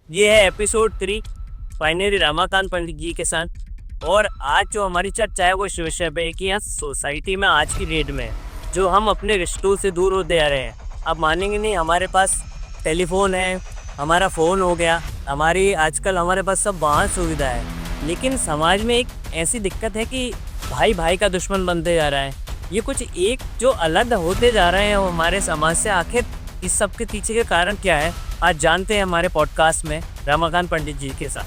ये है episode 3 finally Ramakant पंडित जी के साथ। और आज जो हमारी चर्चा है वो इस विषय पे है कि यहाँ सोसाइटी में आज की डेट में जो हम अपने रिश्तों से दूर होते आ रहे हैं। आप मानेंगे नहीं, हमारे पास टेलीफोन है, हमारा फ़ोन हो गया, आजकल हमारे पास सब वाहन सुविधा है, लेकिन समाज में एक ऐसी दिक्कत है कि भाई भाई का दुश्मन बनते जा रहा है। ये कुछ एक जो अलग होते जा रहे हैं हमारे समाज से। आखिर इस सब के पीछे के कारण क्या है, आज जानते हैं हमारे पॉडकास्ट में रमाकांत पंडित जी के साथ।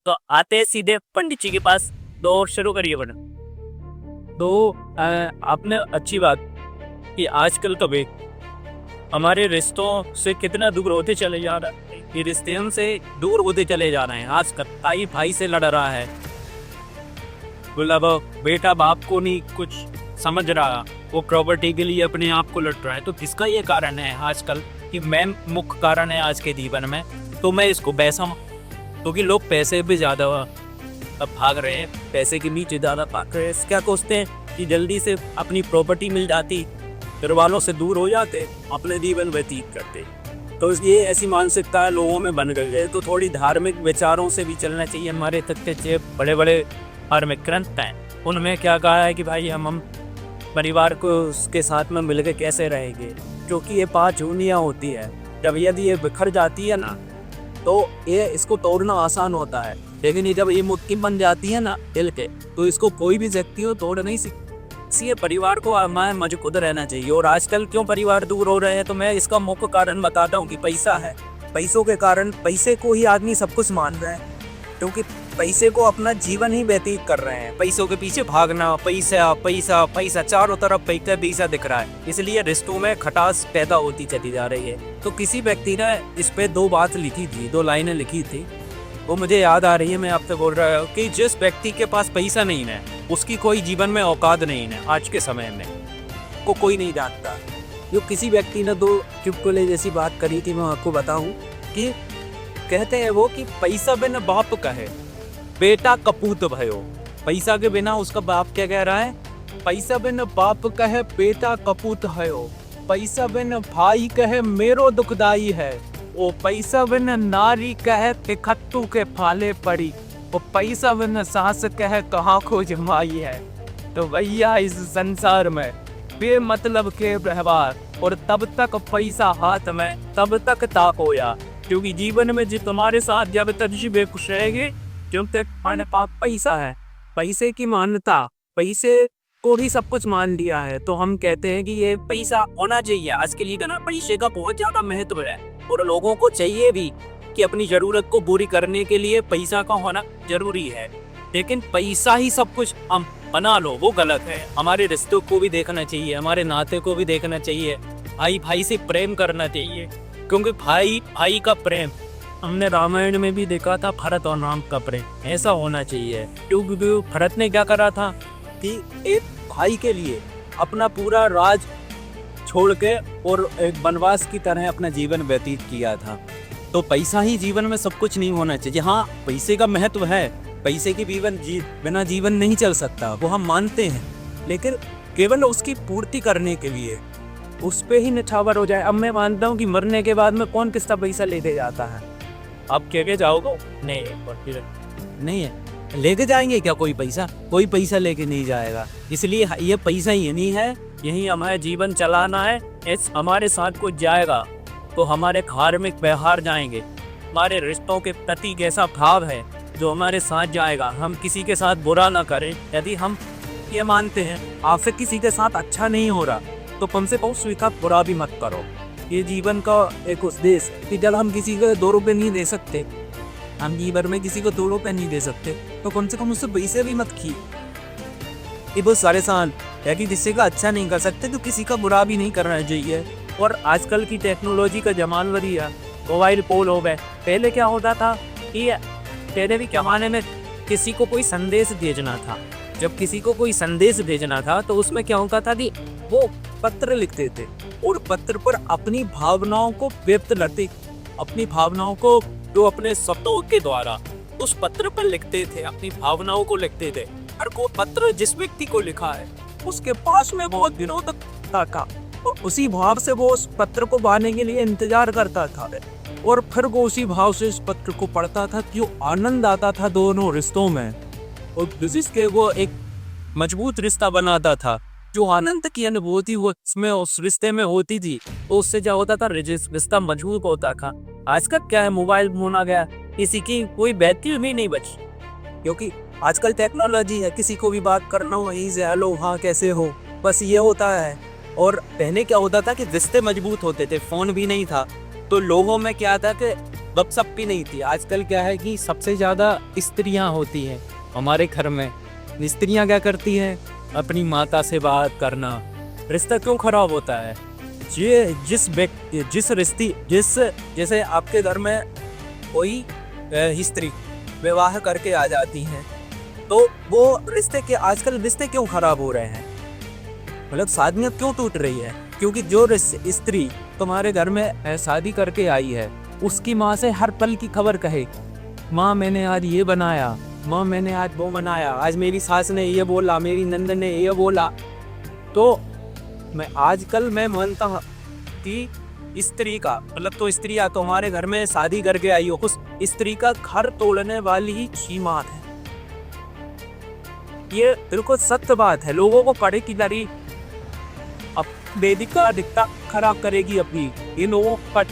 तो आते हैं सीधे पंडित जी के पास। तो शुरू करिए बना। तो आपने अच्छी बात कि आजकल कभी हमारे रिश्तों से कितना दूर होते चले जा रहा है। ये रिश्ते हमसे दूर होते चले जा रहे हैं। आजकल भाई भाई से लड़ रहा है, मतलब बेटा बाप को नहीं कुछ समझ रहा, वो प्रॉपर्टी के लिए अपने आप को लड़ रहा है। तो किसका ये कारण है आजकल कि मेन मुख्य कारण है आज के जीवन में, तो मैं इसको पैसा, क्योंकि लोग पैसे भी ज़्यादा अब भाग रहे हैं, पैसे के नीचे ज़्यादा भाग रहे हैं। क्या सोचते हैं कि जल्दी से अपनी प्रॉपर्टी मिल जाती, घर वालों से दूर हो जाते, अपने जीवन व्यतीत करते। तो ये ऐसी मानसिकता लोगों में बन गई है। तो थोड़ी धार्मिक विचारों से भी चलना चाहिए। हमारे तक के बड़े बड़े धार्मिक ग्रंथ हैं, उनमें क्या कहा है कि भाई हम परिवार को उसके साथ में मिलकर कैसे रहेंगे, क्योंकि ये 5 जूनियाँ होती है। जब यदि ये बिखर जाती है ना, तो ये इसको तोड़ना आसान होता है, लेकिन ये जब ये मुट्ठी बन जाती है ना दिल के, तो इसको कोई भी व्यक्ति को तोड़ नहीं सकता। इसलिए परिवार को हमें मजबूत रहना चाहिए। और आजकल क्यों परिवार दूर हो रहे हैं, तो मैं इसका मुख्य कारण बताता हूँ कि पैसा है। पैसों के कारण, पैसे को ही आदमी सब कुछ मान रहा है, क्योंकि पैसे को अपना जीवन ही व्यतीत कर रहे हैं। पैसों के पीछे भागना, पैसा पैसा पैसा, चारों तरफ पैसा पैसा दिख रहा है, इसलिए रिश्तों में खटास पैदा होती चली जा रही है। तो किसी व्यक्ति ने इस पे 2 बात लिखी थी, 2 लाइनें लिखी थी, वो मुझे याद आ रही है। मैं आपसे बोल रहा हूँ कि जिस व्यक्ति के पास पैसा नहीं है उसकी कोई जीवन में औकात नहीं है। आज के समय में को कोई नहीं जानता। जो किसी व्यक्ति ने 2 चुटकुले जैसी बात करी थी, मैं आपको बताऊं कि कहते हैं वो कि पैसा बिना बाप का है, बेटा कपूत भयो। पैसा के बिना उसका बाप क्या कह रहा है, पैसा बिना बाप का है, बेटा कपूत भयो। पैसा बिना भाई कहे मेरो दुखदाई है, वो पैसा बिना नारी कहे तिखट्टू के फाले पड़ी, वो पैसा बिना सास कहे कहाँ को जमाई है। तो भैया इस संसार में बेमतलब के व्यवहार और तब तक पैसा हाथ में तब तक ताक होया, क्योंकि जीवन में जो तुम्हारे साथ जब तक जी खुश रहेगी, जब तक हमारे पास पैसा है। पैसे की मान्यता, पैसे को ही सब कुछ मान लिया है। तो हम कहते हैं कि ये पैसा होना चाहिए। आज के लिए ना पैसे का बहुत ज्यादा महत्व है, और लोगों को चाहिए भी कि अपनी जरूरत को पूरी करने के लिए पैसा का होना जरूरी है। लेकिन पैसा ही सब कुछ हम बना लो, वो गलत है। हमारे रिश्तों को भी देखना चाहिए, हमारे नाते को भी देखना चाहिए, भाई भाई से प्रेम करना चाहिए, क्योंकि भाई भाई का प्रेम हमने रामायण में भी देखा था। भरत और राम का प्रेम ऐसा होना चाहिए, क्योंकि भरत ने क्या करा था कि एक भाई के लिए अपना पूरा राज छोड़ के और एक वनवास की तरह अपना जीवन व्यतीत किया था। तो पैसा ही जीवन में सब कुछ नहीं होना चाहिए। हाँ, पैसे का महत्व है, पैसे की बिना जीवन नहीं चल सकता, वो हम मानते हैं, लेकिन केवल उसकी पूर्ति करने के लिए उस पे ही निछावर हो जाए। अब मैं मानता हूँ कि मरने के बाद में कौन किसका पैसा लेके जाता है। आप कह जाओगे नहीं है, लेके जाएंगे क्या कोई पैसा? कोई पैसा लेके नहीं जाएगा। इसलिए ये पैसा ही नहीं है, यही हमारे जीवन चलाना है। हमारे साथ कुछ जाएगा तो हमारे धार्मिक व्यवहार जाएंगे, हमारे रिश्तों के प्रति कैसा भाव है जो हमारे साथ जाएगा। हम किसी के साथ बुरा ना करें। यदि हम ये मानते हैं आपसे किसी के साथ अच्छा नहीं हो रहा, तो कम से कम स्वीकार बुरा भी मत करो। ये जीवन का एक उद्देश्य है कि जब हम किसी को 2 रुपये नहीं दे सकते, हम जीवन में किसी को 2 रुपये नहीं दे सकते, तो कम से कम उससे पैसे भी मत खींच। ये बहुत सारे सान है कि जिससे का अच्छा नहीं कर सकते, तो किसी का बुरा भी नहीं करना चाहिए। और आजकल की टेक्नोलॉजी का जमाना भी है, मोबाइल फोन हो गए। पहले क्या होता था कि पहले भी जमाने में किसी को कोई संदेश भेजना था, जब किसी को कोई संदेश भेजना था तो उसमें क्या होता था कि वो पत्र लिखते थे, और पत्र पर अपनी भावनाओं को व्यक्त करते, अपनी भावनाओं को जो अपने शब्दों के द्वारा उस पत्र पर लिखते थे, अपनी भावनाओं को लिखते थे। और को पत्र जिस व्यक्ति को लिखा है उसके पास में बहुत दिनों तक था और उसी भाव से वो उस पत्र को पाने के लिए इंतजार करता था और फिर वो उसी भाव से इस पत्र को पढ़ता था। जो आनंद आता था दोनों रिश्तों में और जिसके वो एक मजबूत रिश्ता बनाता था, जो आनंद की अनुभूति वो उसमें उस रिश्ते में होती थी, तो उससे क्या होता था, रिश्ता मजबूत होता था। आज का क्या है, मोबाइल फोन आ गया, किसी की कोई वैल्यू भी नहीं बची, क्योंकि आजकल टेक्नोलॉजी है, किसी को भी बात करना हो वहीं से हेलो हाँ कैसे हो, बस ये होता है। और पहले क्या होता था कि रिश्ते मजबूत होते थे, फोन भी नहीं था, तो लोगों में क्या था कि गपशप भी नहीं थी। आजकल क्या है कि सबसे ज़्यादा स्त्रियां होती हैं हमारे घर में। स्त्रियां क्या करती हैं, अपनी माता से बात करना। रिश्ता क्यों खराब होता है, ये जैसे आपके घर में कोई स्त्री विवाह करके आ जाती हैं, तो वो आजकल रिश्ते क्यों खराब हो रहे हैं, मतलब शादियाँ क्यों टूट रही है, क्योंकि जो स्त्री तुम्हारे घर में शादी करके आई है, उसकी माँ से हर पल की खबर कहे, माँ मैंने आज ये बनाया, माँ मैंने आज वो बनाया, आज मेरी सास ने ये बोला, मेरी नंद ने ये बोला। तो आजकल मैं मानता हूँ कि स्त्री का मतलब, तो स्त्रियाँ तो हमारे घर में शादी करके आई हो, उस स्त्री का घर तोड़ने वाली ही कीमत है। ये बिल्कुल सत्य बात है। लोगों को पढ़े की लड़ी अब वेदिका दिखता खराब करेगी अपनी, ये लोगों पर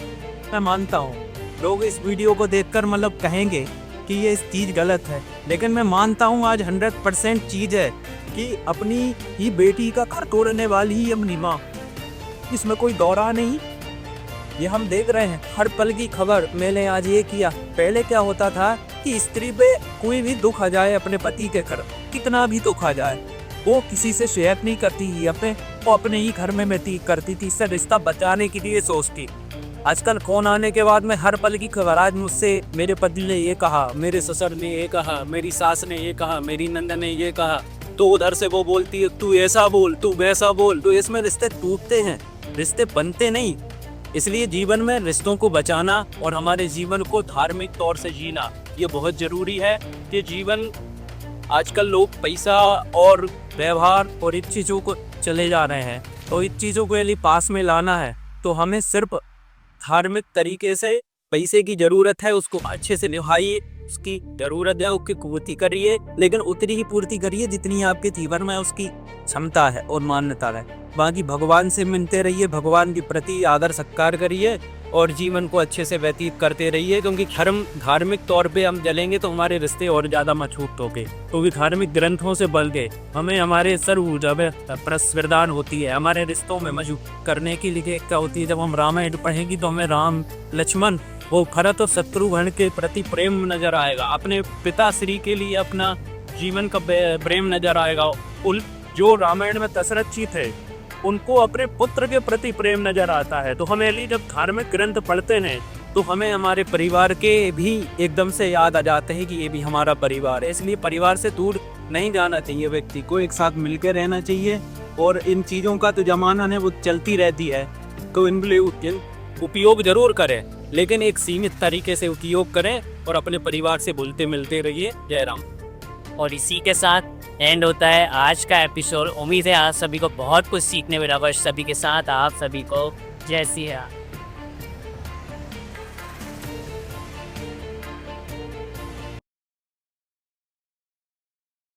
मैं मानता हूँ। लोग इस वीडियो को देखकर मतलब कहेंगे कि ये चीज़ गलत है, लेकिन मैं मानता हूँ आज 100% चीज़ है कि अपनी ही बेटी का घर तोड़ने वाली ही अपनी माँ, इसमें कोई दौरा नहीं। ये हम देख रहे हैं हर पल की खबर, मैंने आज ये किया। पहले क्या होता था कि स्त्री पे कोई भी दुख आ जाए, अपने पति के घर कितना भी दुख आ जाए, वो किसी से शेयर नहीं करती ही, वो अपने ही घर में व्यतीत करती थी, इससे रिश्ता बचाने के लिए सोचती। आजकल फोन आने के बाद में हर पल की खबर, आज मुझसे मेरे पति ने ये कहा, मेरे ससुर ने ये कहा, मेरी सास ने ये कहा, मेरी नंद ने ये कहा, तो उधर से वो बोलती है तू ऐसा बोल, तू वैसा बोल, तो इसमें रिश्ते टूटते हैं, रिश्ते बनते नहीं। इसलिए जीवन में रिश्तों को बचाना और हमारे जीवन को धार्मिक तौर से जीना ये बहुत जरूरी है। कि जीवन आजकल लोग पैसा और व्यवहार और इन चीज़ों को चले जा रहे हैं, तो इन चीज़ों को यदि पास में लाना है तो हमें सिर्फ धार्मिक तरीके से, पैसे की जरूरत है उसको अच्छे से निभाइए, उसकी जरूरत है उसकी पूर्ति करिए, लेकिन उतनी ही पूर्ति करिए जितनी आपके जीवन में उसकी क्षमता है और मान्यता है। बाकी भगवान से मिलते रहिए, भगवान के प्रति आदर सत्कार करिए और जीवन को अच्छे से व्यतीत करते रहिए, क्योंकि धार्मिक तौर पे हम चलेंगे तो हमारे रिश्ते और ज़्यादा मजबूत होंगे, क्योंकि धार्मिक ग्रंथों से बल के हमें हमारे सर्व ऊर्जा में प्रदान होती है। हमारे रिश्तों में मजबूत करने के लिए क्या होती है, जब हम रामायण पढ़ेंगे तो हमें राम लक्ष्मण वो भरत और शत्रुघ्न के प्रति प्रेम नजर आएगा, अपने पिता श्री के लिए अपना जीवन का प्रेम नजर आएगा। जो रामायण में दशरथ जी थे उनको अपने पुत्र के प्रति प्रेम नजर आता है। तो हमें जब धार्मिक ग्रंथ पढ़ते हैं तो हमें हमारे परिवार के भी एकदम से याद आ जाते हैं कि ये भी हमारा परिवार है। इसलिए परिवार से दूर नहीं जाना चाहिए, व्यक्ति को एक साथ मिलकर रहना चाहिए। और इन चीज़ों का तो जमाना है वो चलती रहती है, तो इन उपयोग जरूर करें, लेकिन एक सीमित तरीके से उपयोग करें और अपने परिवार से बोलते मिलते रहिए। जय राम। और इसी के साथ एंड होता है आज का एपिसोड। उम्मीद है आप सभी को बहुत कुछ सीखने मिला। बस सभी के साथ आप सभी को जय सिया।